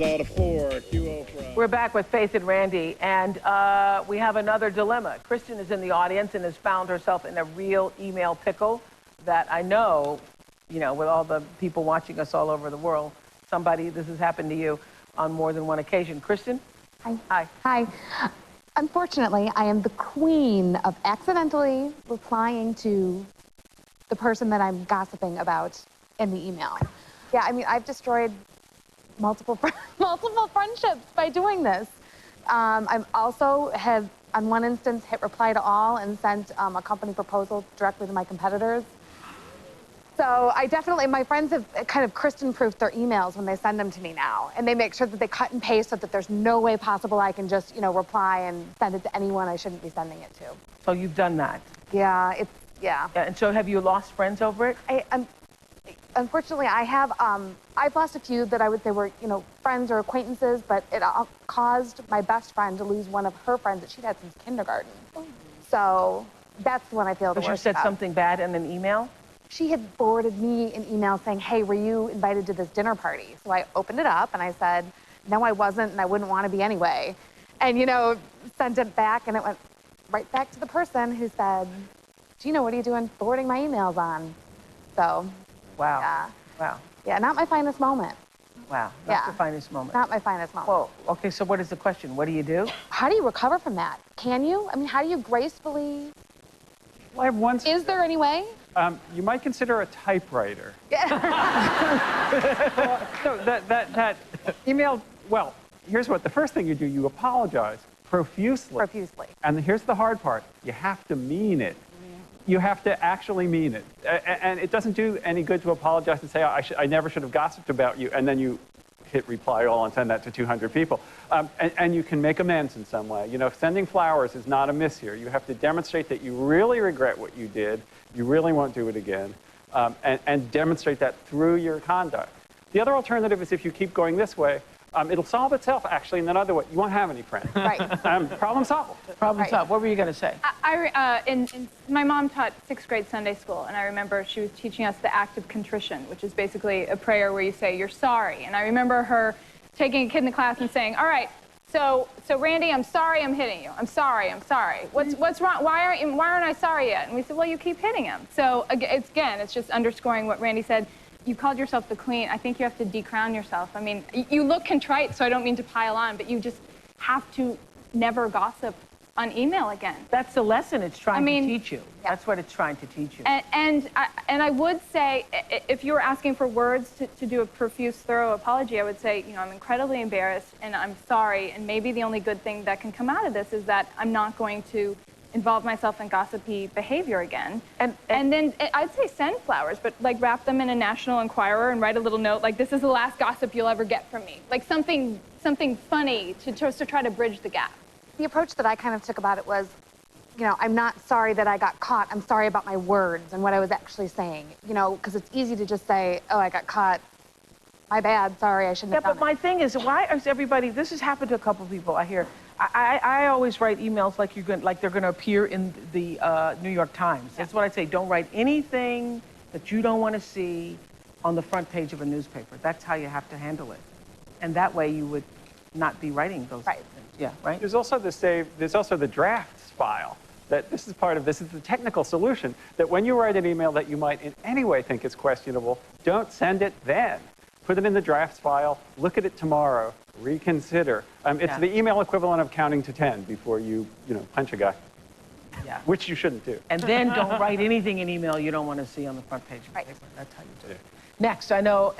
Out of 4, QO from. We're back with Faith and Randy, and we have another dilemma. Kristen is in the audience and has found herself in a real email pickle that I know, with all the people watching us all over the world, this has happened to you on more than one occasion. Kristen? Hi. Hi. Hi. Unfortunately, I am the queen of accidentally replying to the person that I'm gossiping about in the email. Yeah, I mean, I've destroyed multiple friendships by doing this. I've also on one instance, hit reply to all and sent a company proposal directly to my competitors. So my friends have kind of Kristen-proofed their emails when they send them to me now. And they make sure that they cut and paste so that there's no way possible I can just, reply and send it to anyone I shouldn't be sending it to. So you've done that? Yeah, Yeah, and so have you lost friends over it? Unfortunately, I have. I've lost a few that I would say were, friends or acquaintances, but it caused my best friend to lose one of her friends that she'd had since kindergarten. Oh. So that's the one I feel the worst about. Because you said something bad in an email? She had forwarded me an email saying, hey, were you invited to this dinner party? So I opened it up and I said, no, I wasn't, and I wouldn't want to be anyway. And, sent it back, and it went right back to the person who said, Gina, what are you doing forwarding my emails on? So. Wow. Yeah. Wow. Yeah, not my finest moment. Wow. Not your finest moment. Not my finest moment. Well, okay, so what is the question? What do you do? How do you recover from that? Can you? I mean, how do you gracefully? Well, I have one. Is there any way? You might consider a typewriter. Yeah. So that email, well, here's what, the first thing you do, you apologize profusely. Profusely. And here's the hard part. You have to mean it. You have to actually mean it. And it doesn't do any good to apologize and say, I never should have gossiped about you, and then you hit reply all and send that to 200 people. And you can make amends in some way. Sending flowers is not amiss here. You have to demonstrate that you really regret what you did, you really won't do it again, and demonstrate that through your conduct. The other alternative is if you keep going this way, it'll solve itself, actually, in another way. You won't have any friends. Right. Problem solved. Problem solved. What were you going to say? My mom taught 6th grade Sunday school, and I remember she was teaching us the act of contrition, which is basically a prayer where you say, you're sorry. And I remember her taking a kid in the class and saying, all right, so Randy, I'm sorry I'm hitting you. I'm sorry. What's wrong? Why aren't I sorry yet? And we said, well, you keep hitting him. So it's just underscoring what Randy said. You called yourself the queen. I think you have to decrown yourself. I mean, you look contrite, so I don't mean to pile on, but you just have to never gossip on email again. That's the lesson it's trying to teach you. Yeah. That's what it's trying to teach you. And I would say, if you were asking for words to do a profuse, thorough apology, I would say, I'm incredibly embarrassed, and I'm sorry, and maybe the only good thing that can come out of this is that I'm not going to involve myself in gossipy behavior again. And then I'd say send flowers, but wrap them in a National Enquirer and write a little note like, this is the last gossip you'll ever get from me. Like something funny to try to bridge the gap. The approach that I kind of took about it was, I'm not sorry that I got caught. I'm sorry about my words and what I was actually saying. Because it's easy to just say, oh, I got caught. My bad. Sorry, I shouldn't have done it. Yeah, but my thing is, why is everybody? This has happened to a couple of people I hear. I always write emails like they're going to appear in the New York Times. That's what I say. Don't write anything that you don't want to see on the front page of a newspaper. That's how you have to handle it, and that way you would not be writing those things. Yeah, right. There's also the drafts file. This is the technical solution. That when you write an email that you might in any way think is questionable, don't send it then. Put it in the drafts file. Look at it tomorrow. Reconsider. It's the email equivalent of counting to 10 before you punch a guy. Yeah. Which you shouldn't do. And then don't write anything in email you don't want to see on the front page of the paper. That's how you do it. Next, I know